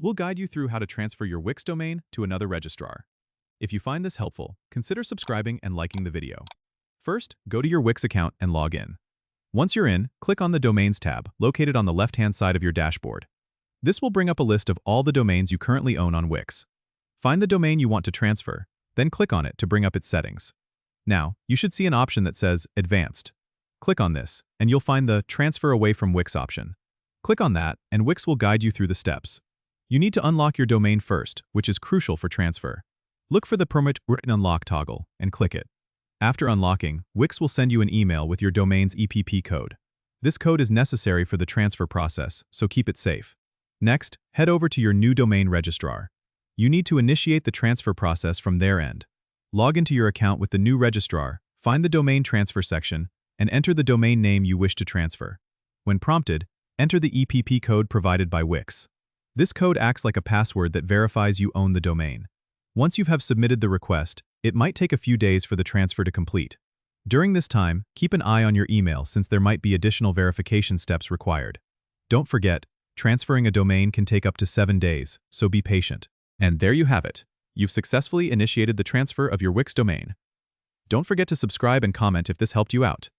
We'll guide you through how to transfer your Wix domain to another registrar. If you find this helpful, consider subscribing and liking the video. First, go to your Wix account and log in. Once you're in, click on the Domains tab, located on the left-hand side of your dashboard. This will bring up a list of all the domains you currently own on Wix. Find the domain you want to transfer, then click on it to bring up its settings. Now, you should see an option that says Advanced. Click on this, and you'll find the Transfer Away from Wix option. Click on that, and Wix will guide you through the steps. You need to unlock your domain first, which is crucial for transfer. Look for the Permit Written Unlock toggle and click it. After unlocking, Wix will send you an email with your domain's EPP code. This code is necessary for the transfer process, so keep it safe. Next, head over to your new domain registrar. You need to initiate the transfer process from their end. Log into your account with the new registrar, find the domain transfer section, and enter the domain name you wish to transfer. When prompted, enter the EPP code provided by Wix. This code acts like a password that verifies you own the domain. Once you have submitted the request, it might take a few days for the transfer to complete. During this time, keep an eye on your email since there might be additional verification steps required. Don't forget, transferring a domain can take up to 7 days, so be patient. And there you have it. You've successfully initiated the transfer of your Wix domain. Don't forget to subscribe and comment if this helped you out.